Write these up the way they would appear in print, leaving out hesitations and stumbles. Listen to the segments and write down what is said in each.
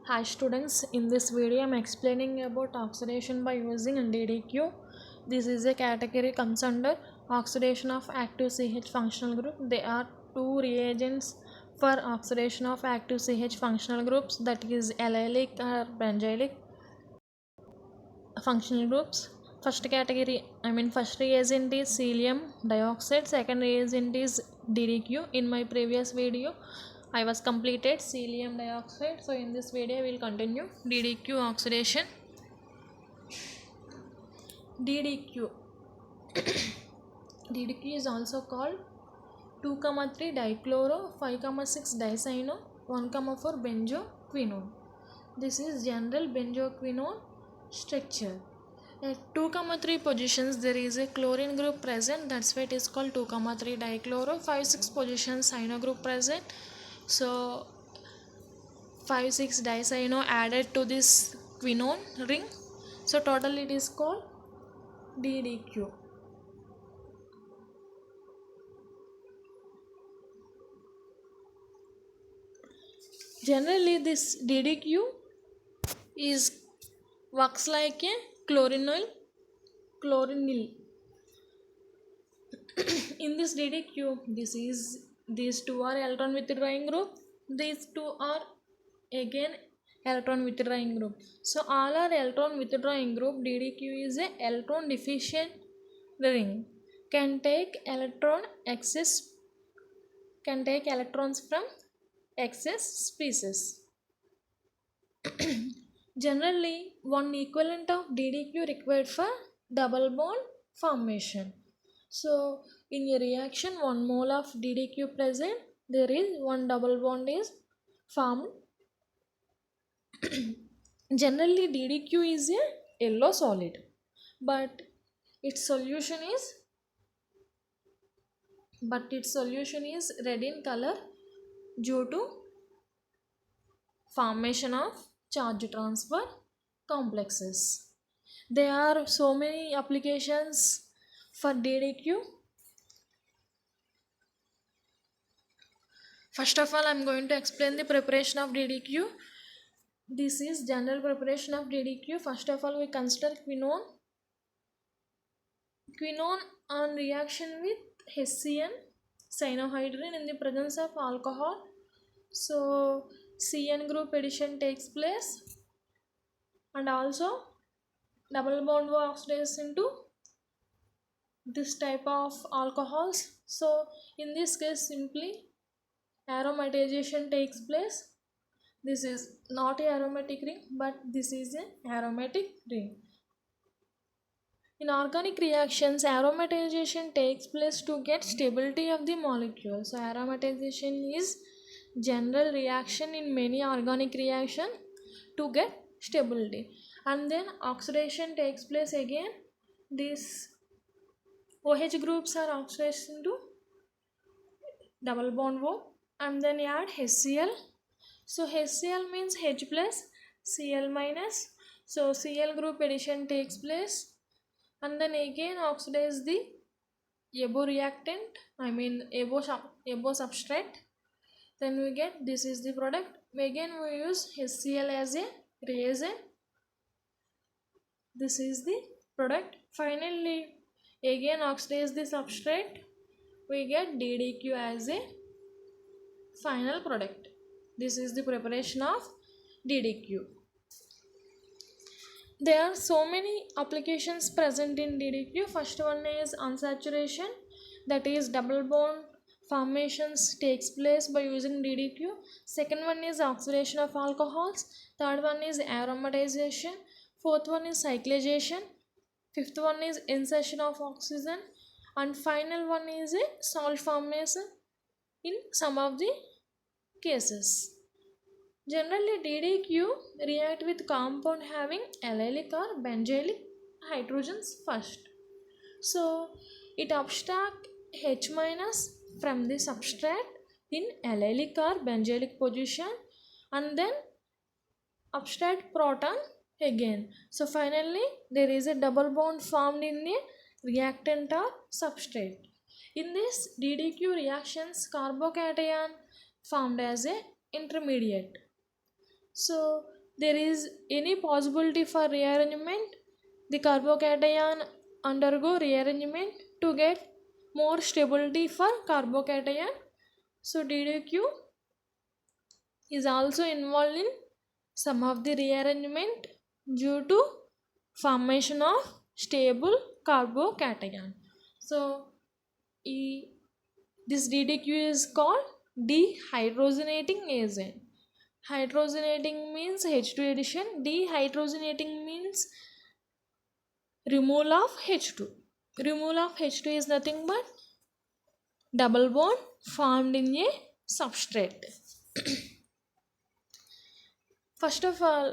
Hi students, in this video I am explaining about oxidation by using DDQ. This is a category comes under oxidation of active CH functional group. There are two reagents for oxidation of active CH functional groups, that is allylic or benzylic functional groups. First reagent is cesium dioxide, second reagent is DDQ. In my previous video I was completed cesium dioxide, so in this video we will continue DDQ oxidation. DDQ DDQ is also called 2,3 dichloro, 5,6 dicyano, 1,4 benzoquinone. This is general benzoquinone structure. At 2,3 positions there is a chlorine group present, that's why it is called 2,3 dichloro. 5,6 positions cyano group present, so 5,6 dicyano added to this quinone ring, so total it is called DDQ. Generally this DDQ is works like a chloronyl. In this DDQ, these two are electron withdrawing group, these two are again electron withdrawing group, so all are electron withdrawing group. DDQ is a electron deficient ring, can take electrons from excess species. Generally, one equivalent of DDQ required for double bond formation. So, in a reaction, 1 mole of DDQ present, there is one double bond is formed. Generally, DDQ is a yellow solid, but its solution is red in color due to formation of charge transfer complexes. There are so many applications for DDQ. First of all, I am going to explain the preparation of DDQ. This is general preparation of DDQ. First of all, we consider quinone. Quinone on reaction with Hessian cyanohydrin in the presence of alcohol. So, CN group addition takes place, and also double bond oxidation to this type of alcohols. So, in this case, simply aromatization takes place. This is not a aromatic ring, but this is an aromatic ring. In organic reactions, aromatization takes place to get stability of the molecule. So, aromatization is general reaction in many organic reaction to get stability, and then oxidation takes place again. These OH groups are oxidized into double bond O, and then add HCl. So HCl means H plus Cl minus, so Cl group addition takes place, and then again oxidize the abo reactant, abo substrate. Then we get, this is the product. Again we use HCl as a reagent. This is the product. Finally again oxidize the substrate, we get DDQ as a final product. This is the preparation of DDQ. There are so many applications present in DDQ. First one is unsaturation, that is double bond formations takes place by using DDQ. Second one is oxidation of alcohols. Third one is aromatization. Fourth one is cyclization. Fifth one is insertion of oxygen, and final one is a salt formation in some of the cases. Generally, DDQ react with compound having allylic or benzylic hydrogens first. So, it abstract H minus from the substrate in allylic or benzylic position, and then abstract proton again. So, finally, there is a double bond formed in the reactant or substrate. In this DDQ reactions, carbocation formed as a intermediate. So, there is any possibility for rearrangement, the carbocation undergo rearrangement to get more stability for carbocation. So DDQ is also involved in some of the rearrangement due to formation of stable carbocation. So this DDQ is called dehydrogenating agent. Hydrogenating means H2 addition, dehydrogenating means removal of H2. Removal of H2 is nothing but double bond formed in a substrate. First of all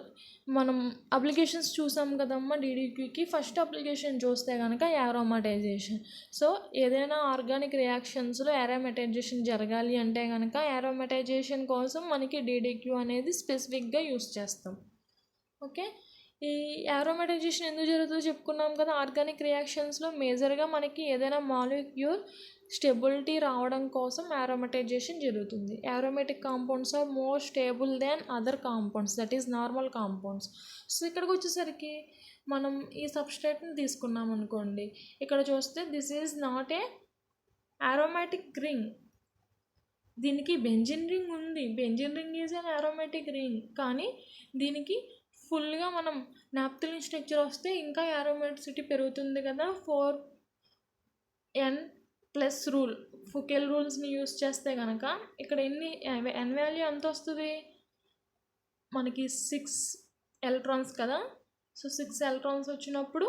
మనం applications చూసాం కదమ్మా డీడీక్యూకి. First application చూస్తే కనుక యారోమటైజేషన్. So ఏదైనా organic రియాక్షన్స్లో యారోమటైజేషన్ జరగాలి అంటే కనుక యారోమటైజేషన్ కోసం మనకి డీడీక్యూ అనేది స్పెసిఫిక్గా యూస్ చేస్తాం. ఓకే, ఈ యారోమటైజేషన్ ఎందుకు జరుగుతుందో చెప్పుకున్నాం కదా. ఆర్గానిక్ రియాక్షన్స్లో మేజర్గా మనకి ఏదైనా మాలిక్యూల్ స్టెబిలిటీ రావడం కోసం యారోమటైజేషన్ జరుగుతుంది. Aromatic compounds are more stable then other compounds, that is normal compounds. So ఇక్కడికి వచ్చేసరికి మనం ఈ సబ్స్ట్రేట్ని తీసుకున్నాం అనుకోండి. ఇక్కడ చూస్తే this is not a aromatic ring. దీనికి బెంజిన్ రింగ్ ఉంది. Benzene ring is an aromatic ring. కానీ దీనికి ఫుల్గా మనం నాప్థలిన్ స్ట్రక్చర్ వస్తే ఇంకా యారోమేటిసిటీ పెరుగుతుంది కదా. 4n+ రూల్, ఫుకెల్ రూల్స్ని యూస్ చేస్తే కనుక ఇక్కడ ఎన్ వాల్యూ ఎంత వస్తుంది మనకి? 6 ఎలక్ట్రాన్స్ కదా. సో 6 ఎలక్ట్రాన్స్ వచ్చినప్పుడు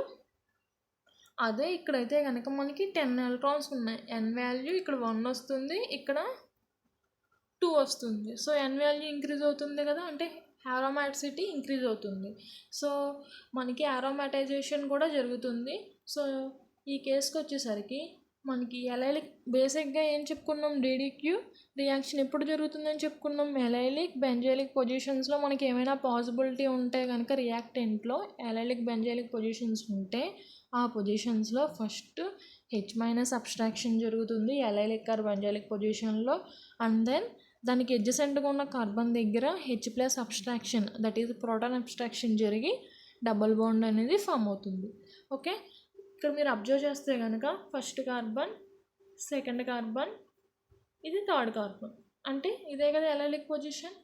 అదే ఇక్కడైతే కనుక మనకి 10 ఎలక్ట్రాన్స్ ఉన్నాయి. ఎన్ వాల్యూ ఇక్కడ 1 వస్తుంది, ఇక్కడ 2 వస్తుంది. సో ఎన్ వాల్యూ ఇంక్రీజ్ అవుతుంది కదా, అంటే యారోమాటిసిటీ ఇంక్రీజ్ అవుతుంది. సో మనకి యారోమాటైజేషన్ కూడా జరుగుతుంది. సో ఈ కేసుకి వచ్చేసరికి మనకి ఎలైలిక్ బేసిక్గా ఏం చెప్పుకున్నాం, డీడీక్యూ రియాక్షన్ ఎప్పుడు జరుగుతుందని చెప్పుకున్నాం. ఎలైలిక్ బెంజైలిక్ పొజిషన్స్లో మనకి ఏమైనా పాసిబిలిటీ ఉంటే కనుక రియాక్టెంట్లో ఎలైలిక్ బెంజైలిక్ పొజిషన్స్ ఉంటే ఆ పొజిషన్స్లో ఫస్ట్ H- సబ్స్ట్రాక్షన్ జరుగుతుంది ఎలైలిక్ ఆర్ బెంజైలిక్ పొజిషన్లో. అండ్ దెన్ దానికి ఎడ్జసెంట్గా ఉన్న కార్బన్ దగ్గర H+ abstraction, that is proton abstraction జరిగి డబల్ బాండ్ అనేది ఫామ్ అవుతుంది. ఓకే, ఇక్కడ మీరు అబ్జర్వ్ చేస్తే కనుక ఫస్ట్ కార్బన్, సెకండ్ కార్బన్, ఇది థర్డ్ కార్బన్, అంటే ఇదే కదా allylic position.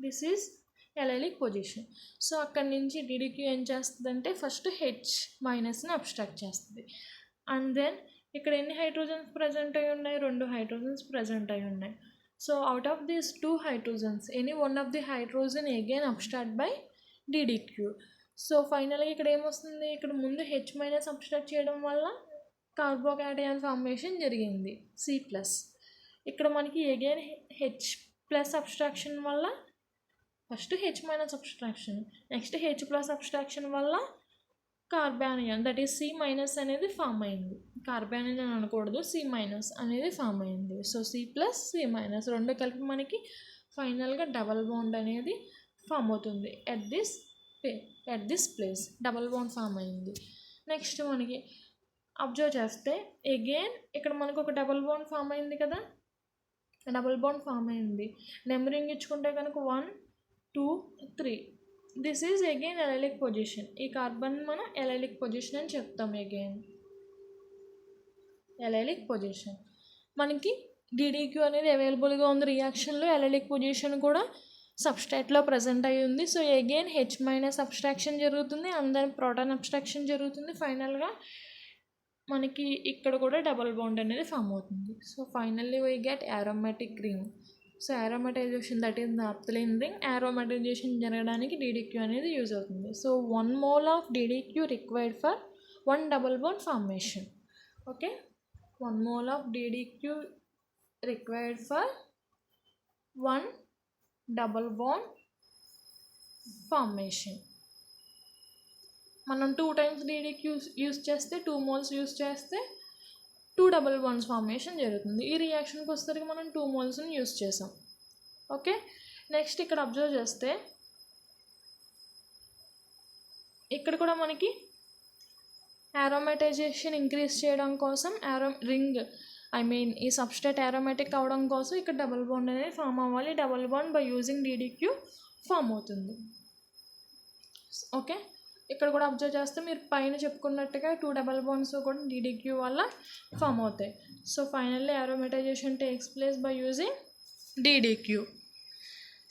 This is allylic position. So అక్కడి నుంచి డీడీక్యూ ఏం చేస్తుందంటే ఫస్ట్ H- అబ్స్ట్రాక్ట్ చేస్తుంది. అండ్ దెన్ ఇక్కడ ఎన్ని హైడ్రోజన్స్ ప్రజెంట్ అయి ఉన్నాయి? 2 హైడ్రోజన్స్ ప్రజెంట్ అయి ఉన్నాయి. So out of these 2 hydrogens any one of the hydrogen again abstract by DDQ. So ఫైనల్గా ఇక్కడ ఏమొస్తుంది, ఇక్కడ ముందు H- సబ్స్ట్రాక్ట్ చేయడం వల్ల కార్బోకేటయాన్ ఫార్మేషన్ జరిగింది C+. ఇక్కడ మనకి అగైన్ H+ సబ్స్ట్రాక్షన్ వల్ల first H- subtraction, next H+ subtraction వల్ల కార్బానియన్, దట్ ఈస్ C- అనేది ఫామ్ అయింది. కార్బానియన్ అని అనకూడదు, C- అనేది ఫామ్ అయింది. సో C+, C- రెండు కలిపి మనకి ఫైనల్గా డబల్ బాండ్ అనేది ఫామ్ అవుతుంది. At this place double bond form అయింది. నెక్స్ట్ మనకి అబ్జర్వ్ చేస్తే అగైన్ ఇక్కడ మనకు ఒక డబల్ బాండ్ ఫామ్ అయింది కదా. డబల్ బాండ్ ఫామ్ అయింది. నెంబరింగ్ ఇచ్చుకుంటే కనుక 1, 2, 3. This is again allylic position. ఈ కార్బన్ మనం ఎలైలిక్ పొజిషన్ అని చెప్తాం. అగైన్ ఎలైలిక్ పొజిషన్ మనకి డీడీక్యూ అనేది అవైలబుల్గా ఉంది రియాక్షన్లో. ఎలైలిక్ పొజిషన్ కూడా సబ్స్ట్రేట్లో ప్రజెంట్ అయ్యి ఉంది. సో అగైన్ H- సబ్స్ట్రాక్షన్ జరుగుతుంది, అండ్ దెన్ ప్రోటాన్ అబ్స్ట్రాక్షన్ జరుగుతుంది. ఫైనల్గా మనకి ఇక్కడ కూడా డబల్ బాండ్ అనేది ఫామ్ అవుతుంది. So finally we get aromatic ring. So aromatisation, that is naphthalene ring. Aromatisation జరగడానికి డీడీక్యూ అనేది యూజ్ అవుతుంది. So 1 mole of DDQ required for 1 double bond formation. Okay, 1 mole of DDQ required for 1 double bond formation. మనం 2 times డీడీక్యూ use చేస్తే 2 moles use చేస్తే 2 double bonds formation జరుగుతుంది. ఈ రియాక్షన్కి వచ్చేసరికి మనం 2 molesని యూజ్ చేసాం. ఓకే, నెక్స్ట్ ఇక్కడ అబ్జర్వ్ చేస్తే ఇక్కడ కూడా మనకి యారోమటైజేషన్ ఇంక్రీజ్ చేయడం కోసం ఈ సబ్స్ట్రేట్ యారోమేటిక్ అవడం కోసం ఇక్కడ డబల్ బాండ్ అనేది ఫామ్ అవ్వాలి. Double bond by using DDQ form అవుతుంది. ఓకే, ఇక్కడ కూడా అబ్జర్వ్ చేస్తే మీరు పైన చెప్పుకున్నట్టుగా 2 డబల్ బాండ్స్ కూడా DDQ వల్ల ఫామ్ అవుతాయి. So finally aromatization takes place by using DDQ.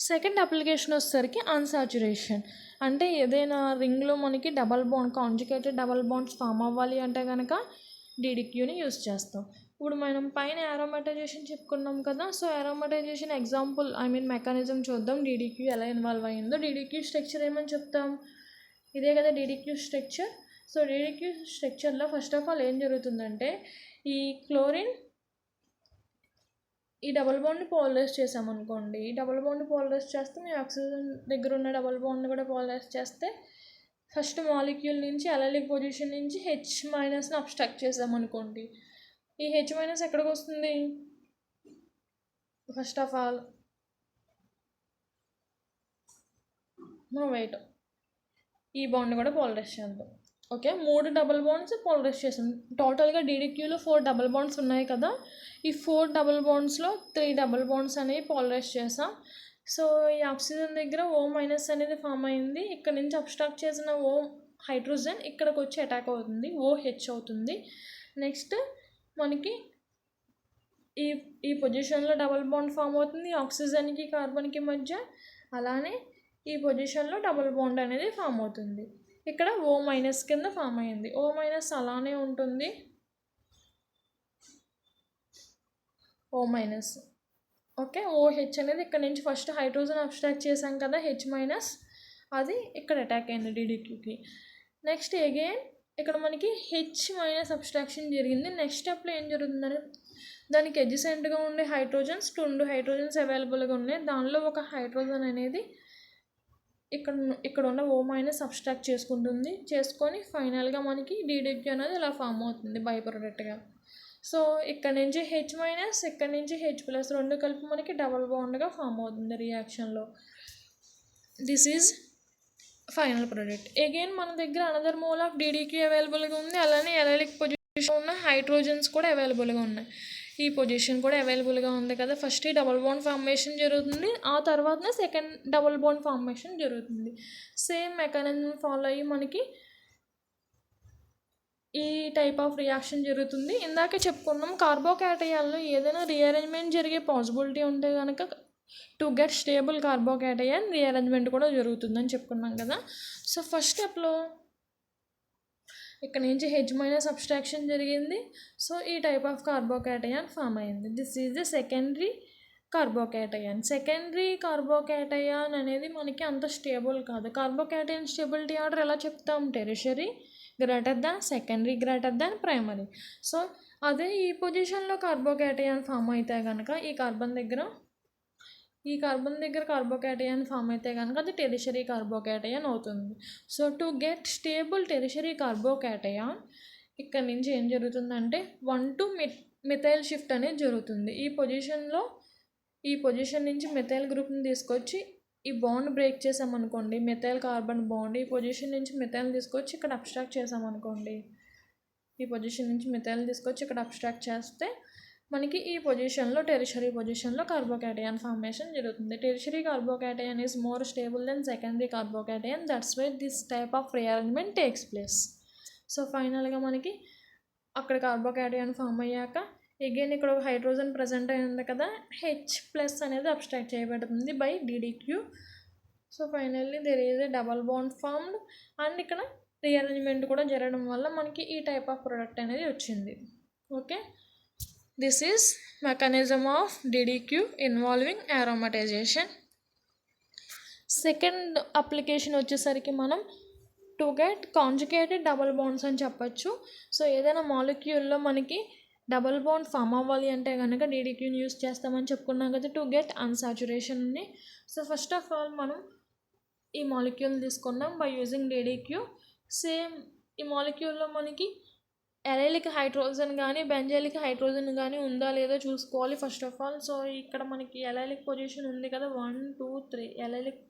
Second application వచ్చేసరికి అన్సాచురేషన్. అంటే ఏదైనా రింగ్లో మనకి double bond conjugated double bonds form అవ్వాలి అంటే కనుక DDQని యూస్ చేస్తాం. ఇప్పుడు మనం పైన aromatization చెప్పుకున్నాం కదా. సో aromatization ఎగ్జాంపుల్ మెకానిజం చూద్దాం. DDQ ఎలా ఇన్వాల్వ్ అయ్యిందో. DDQ స్ట్రక్చర్ ఏమని చెప్తాం, ఇదే కదా DDQ స్ట్రక్చర్. సో DDQ స్ట్రక్చర్లో ఫస్ట్ ఆఫ్ ఆల్ ఏం జరుగుతుందంటే, ఈ క్లోరిన్ ఈ డబల్ బాండ్ని పోలరైజ్ చేసామనుకోండి. ఈ డబల్ బాండ్ పోలరైజ్ చేస్తే మీ ఆక్సిజన్ దగ్గర ఉన్న డబల్ బాండ్ని కూడా పోలరైజ్ చేస్తే ఫస్ట్ మాలిక్యూల్ నుంచి అలైలిక్ పొజిషన్ నుంచి H- అబ్స్ట్రాక్ట్ చేసామనుకోండి. ఈ H- ఎక్కడికి వస్తుంది, ఫస్ట్ ఆఫ్ ఆల్ మనం వెయిట్ ఈ బాండ్ కూడా పోలరైజ్ చేద్దాం. ఓకే, 3 డబల్ బాండ్స్ పోలరైజ్ చేసాం. టోటల్గా DDQలో 4 డబల్ బాండ్స్ ఉన్నాయి కదా. ఈ 4 డబల్ బాండ్స్లో 3 డబల్ బాండ్స్ అనేవి పోలరైజ్ చేసాం. సో ఈ ఆక్సిజన్ దగ్గర O- అనేది ఫామ్ అయింది. ఇక్కడ నుంచి అబ్స్ట్రాక్ట్ చేసిన O హైడ్రోజన్ ఇక్కడికి వచ్చి అటాక్ అవుతుంది, OH అవుతుంది. నెక్స్ట్ మనకి ఈ పొజిషన్లో డబల్ బాండ్ ఫామ్ అవుతుంది ఆక్సిజన్కి కార్బన్కి మధ్య. అలానే ఈ పొజిషన్లో డబల్ బాండ్ అనేది ఫామ్ అవుతుంది. ఇక్కడ O- కింద ఫామ్ అయింది. O- అలానే ఉంటుంది. O-. ఓకే, OH అనేది ఇక్కడ నుంచి ఫస్ట్ హైడ్రోజన్ అబ్స్ట్రాక్ట్ చేసాం కదా, H- అది ఇక్కడ అటాక్ అయింది DDQకి. నెక్స్ట్ అగైన్ ఇక్కడ మనకి H- అబ్స్ట్రాక్షన్ జరిగింది. నెక్స్ట్ స్టెప్లో ఏం జరుగుతుందని, దానికి ఎడ్జసెంట్గా ఉండే హైడ్రోజన్స్ 2 హైడ్రోజన్స్ అవైలబుల్గా ఉన్నాయి. దానిలో ఒక హైడ్రోజన్ అనేది ఇక్కడ ఉన్న O- సబ్స్ట్రాక్ట్ చేసుకొని ఫైనల్గా మనకి DDQ అనేది ఇలా ఫామ్ అవుతుంది బై ప్రోడక్ట్గా. సో ఇక్కడ నుంచి H- ఇక్కడ నుంచి H+ రెండు కలిపి మనకి డబల్ బాండ్గా ఫామ్ అవుతుంది రియాక్షన్లో. This is final product. Again మన దగ్గర అనదర్ మోల్ ఆఫ్ DDQ అవైలబుల్గా ఉంది. అలానే అలైలిక్ పొజిషన్ ఉన్న హైడ్రోజన్స్ కూడా అవైలబుల్గా ఉన్నాయి. ఈ పొజిషన్ కూడా అవైలబుల్గా ఉంది కదా. ఫస్ట్ ఈ డబల్ బాండ్ ఫార్మేషన్ జరుగుతుంది, ఆ తర్వాతనే సెకండ్ డబల్ బాండ్ ఫార్మేషన్ జరుగుతుంది. సేమ్ మెకానిజం ఫాలో అయ్యి మనకి ఈ టైప్ ఆఫ్ రియాక్షన్ జరుగుతుంది. ఇందాకే చెప్పుకున్నాం కార్బోకేటయాన్లో ఏదైనా రీఅరేంజ్మెంట్ జరిగే పాసిబిలిటీ ఉంటే కనుక to get stable carbocation rearrangement కూడా జరుగుతుందని చెప్పుకున్నాం కదా. సో ఫస్ట్ స్టెప్లో ఇక్కడ నుంచి H- సబ్స్ట్రాక్షన్ జరిగింది. సో ఈ టైప్ ఆఫ్ కార్బోకేటయాన్ ఫామ్ అయింది. This is the secondary carbocation. Secondary carbocation అనేది మనకి అంత స్టేబుల్ కాదు. కార్బోకేటయాన్ స్టేబిలిటీ ఆర్డర్ ఎలా చెప్తాం, tertiary greater than, secondary greater than, primary. So అదే ఈ పొజిషన్లో కార్బోకేటయాన్ ఫామ్ అయితే కనుక ఈ కార్బన్ దగ్గర కార్బోకేటయాన్ ఫామ్ అయితే కనుక అది టెరిషరీ కార్బోకేటయాన్ అవుతుంది. So to get stable tertiary carbocation ఇక్కడ నుంచి ఏం జరుగుతుందంటే 1 to మిథైల్ షిఫ్ట్ అనేది జరుగుతుంది. ఈ పొజిషన్ నుంచి మిథైల్ గ్రూప్ని తీసుకొచ్చి ఈ బాండ్ బ్రేక్ చేసామనుకోండి, మిథైల్ కార్బన్ బాండ్ ఈ పొజిషన్ నుంచి మిథైల్ తీసుకొచ్చి ఇక్కడ అబ్స్ట్రాక్ట్ చేసామనుకోండి, ఈ పొజిషన్ నుంచి మిథైల్ తీసుకొచ్చి ఇక్కడ అబ్స్ట్రాక్ట్ చేస్తే మనకి ఈ పొజిషన్లో టెరిషరీ పొజిషన్లో కార్బోకేటయాన్ ఫార్మేషన్ జరుగుతుంది. Tertiary carbocation is more stable than secondary carbocation. That's why this type of rearrangement takes place. So ఫైనల్గా మనకి అక్కడ కార్బోకేటయాన్ ఫామ్ అయ్యాక అగైన్ ఇక్కడ ఒక హైడ్రోజన్ ప్రజెంట్ అయింది కదా, H+ అనేది అబ్స్ట్రాక్ట్ చేయబడుతుంది by DDQ. So finally there is a double bond formed and ఇక్కడ రీఅరేంజ్మెంట్ కూడా జరగడం వల్ల మనకి ఈ టైప్ ఆఫ్ ప్రోడక్ట్ అనేది వచ్చింది. Okay, this is mechanism of DDQ involving aromatization. Second application వచ్చేసరికి మనం to get conjugated double bonds అని చెప్పచ్చు. సో ఏదైనా మాలిక్యూల్లో మనకి డబల్ బాండ్ ఫామ్ అవ్వాలి అంటే కనుక DDQని యూస్ చేస్తామని చెప్పుకున్నాం కదా టు గెట్ అన్సాచురేషన్ని. సో ఫస్ట్ ఆఫ్ ఆల్ మనం ఈ మాలిక్యూల్ని తీసుకున్నాం బై యూజింగ్ DDQ. సేమ్ ఈ మాలిక్యూల్లో మనకి అలైలిక్ హైడ్రోజన్ కానీ బెంజైలిక్ హైడ్రోజన్ కానీ ఉందా లేదో చూసుకోవాలి ఫస్ట్ ఆఫ్ ఆల్. సో ఇక్కడ మనకి అలైలిక్ పొజిషన్ ఉంది కదా, 1 2 3 అలైలిక్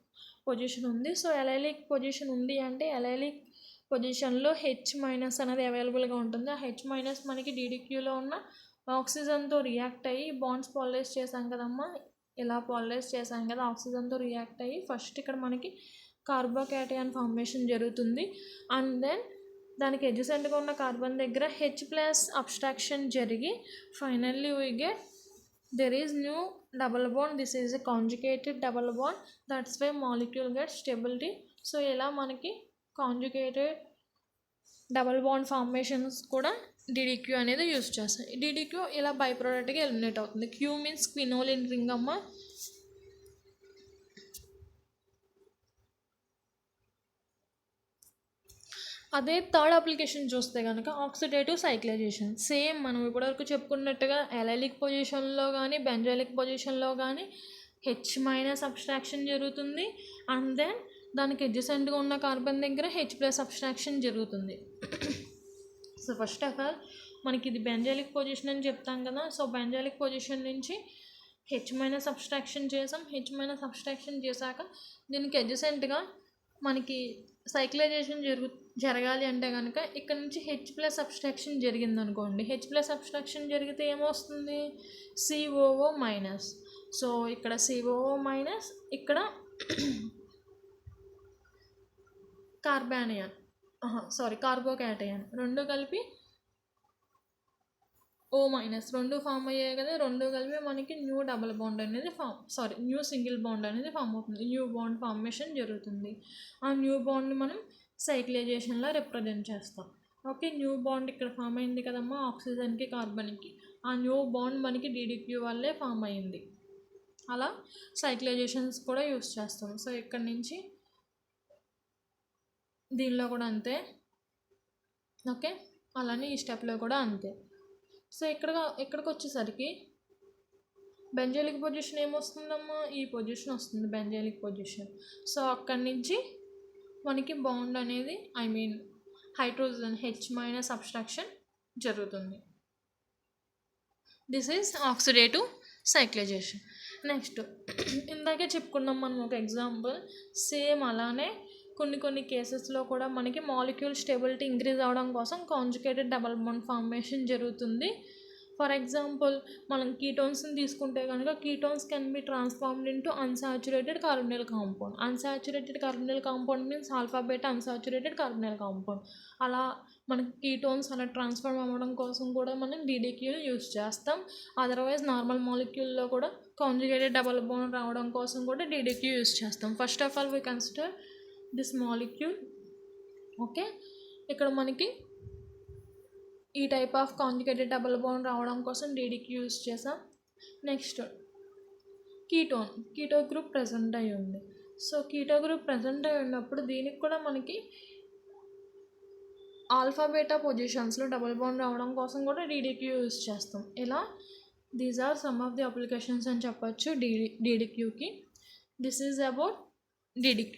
పొజిషన్ ఉంది. సో అలైలిక్ పొజిషన్ ఉంది అంటే అలైలిక్ పొజిషన్లో H- అనేది అవైలబుల్గా ఉంటుంది. ఆ H- మనకి DDQలో ఉన్న ఆక్సిజన్తో రియాక్ట్ అయ్యి బాండ్స్ పోలరైజ్ చేసాం కదమ్మా ఇలా పాలిమరైజ్ చేసాం కదా, ఆక్సిజన్తో రియాక్ట్ అయ్యి ఫస్ట్ ఇక్కడ మనకి కార్బోకేటయాన్ ఫార్మేషన్ జరుగుతుంది. అండ్ దెన్ దానికి ఎడ్జసెంట్గా ఉన్న కార్బన్ దగ్గర H+ అబ్స్ట్రాక్షన్ జరిగి finally we get there is new double bond. This is a conjugated double bond, that's why molecule gets stability. So ఇలా మనకి కాంజుగేటెడ్ డబల్ బాండ్ ఫార్మేషన్స్ కూడా DDQ అనేది యూస్ చేస్తాయి. DDQ ఇలా బై ప్రోడక్ట్గా ఎలిమినేట్ అవుతుంది. Q means quinoline ring అమ్మ. అదే third application చూస్తే కనుక ఆక్సిడేటివ్ సైక్లైజేషన్. సేమ్ మనం ఇప్పటివరకు చెప్పుకున్నట్టుగా ఎలైలిక్ పొజిషన్లో కానీ బెంజైలిక్ పొజిషన్లో కానీ H- అబ్స్ట్రాక్షన్ జరుగుతుంది. అండ్ దెన్ దానికి ఎడ్జసెంట్గా ఉన్న కార్బన్ దగ్గర H+ అబ్స్ట్రాక్షన్ జరుగుతుంది. సో ఫస్ట్ ఆఫ్ ఆల్ మనకి ఇది బెంజైలిక్ పొజిషన్ అని చెప్తాం కదా. సో బెంజైలిక్ పొజిషన్ నుంచి H- అబ్స్ట్రాక్షన్ చేసాం. H- అబ్స్ట్రాక్షన్ చేశాక దీనికి ఎడ్జసెంట్గా మనకి సైక్లైజేషన్ జరగాలి అంటే కనుక ఇక్కడ నుంచి H+ అబ్స్ట్రాక్షన్ జరిగింది అనుకోండి. H+ అబ్స్ట్రాక్షన్ జరిగితే ఏమొస్తుంది? COO-. సో ఇక్కడ COO-, ఇక్కడ కార్బోకేటయాన్ రెండు కలిపి O-, రెండు ఫామ్ అయ్యాయి కదా. రెండు కలిపి మనకి న్యూ డబుల్ బాండ్ అనేది న్యూ సింగిల్ బాండ్ అనేది ఫామ్ అవుతుంది. న్యూ బాండ్ ఫార్మేషన్ జరుగుతుంది. ఆ న్యూ బాండ్ని మనం సైక్లైజేషన్లో రిప్రజెంట్ చేస్తాం. ఓకే, న్యూ బాండ్ ఇక్కడ ఫామ్ అయింది కదమ్మా ఆక్సిజన్కి కార్బన్కి. ఆ న్యూ బాండ్ మనకి DDQ వల్లే ఫామ్ అయింది. అలా సైక్లైజేషన్స్ కూడా యూస్ చేస్తాం. సో ఇక్కడ నుంచి దీనిలో కూడా అంతే. ఓకే, అలానే ఈ స్టెప్లో కూడా అంతే. సో ఇక్కడికి వచ్చేసరికి బెంజైలిక్ పొజిషన్ ఏమొస్తుందమ్మా? ఈ పొజిషన్ వస్తుంది బెంజైలిక్ పొజిషన్. సో అక్కడి నుంచి మనకి బాండ్ అనేది హైడ్రోజన్ H- అబ్స్ట్రాక్షన్ జరుగుతుంది. This is oxidative cyclisation. Next ఇందాకే చెప్పుకున్నాం మనం ఒక ఎగ్జాంపుల్. సేమ్ అలానే కొన్ని కేసెస్లో కూడా మనకి మాలిక్యూల్ స్టెబిలిటీ ఇంక్రీజ్ అవ్వడం కోసం కాంజుగేటెడ్ డబల్ బాండ్ ఫార్మేషన్ జరుగుతుంది. ఫర్ ఎగ్జాంపుల్ మనం కీటోన్స్ని తీసుకుంటే కనుక ketones can be transformed into unsaturated carbonyl compound. Unsaturated carbonyl compound means alpha beta unsaturated carbonyl compound. అలా మనకి కీటోన్స్ అలా ట్రాన్స్ఫార్మ్ అవ్వడం కోసం కూడా మనం DDQని యూజ్ చేస్తాం. అదర్వైజ్ నార్మల్ మాలిక్యూల్లో కూడా కాంజుగేటెడ్ డబల్ బాండ్ రావడం కోసం కూడా DDQ యూజ్ చేస్తాం. First of all we consider this molecule. Okay, ఇక్కడ మనకి ఈ type of conjugated double bond రావడం కోసం DDQ యూజ్ చేసాం. నెక్స్ట్ కీటో గ్రూప్ ప్రజెంట్ అయి ఉంది. సో కీటో గ్రూప్ ప్రజెంట్ అయి ఉన్నప్పుడు దీనికి కూడా మనకి ఆల్ఫా బీటా పొజిషన్స్లో డబల్ బాండ్ రావడం కోసం కూడా DDQ యూజ్ చేస్తాం. ఇలా these are some of the applications అని చెప్పచ్చు DDQకి. This is about DDQ.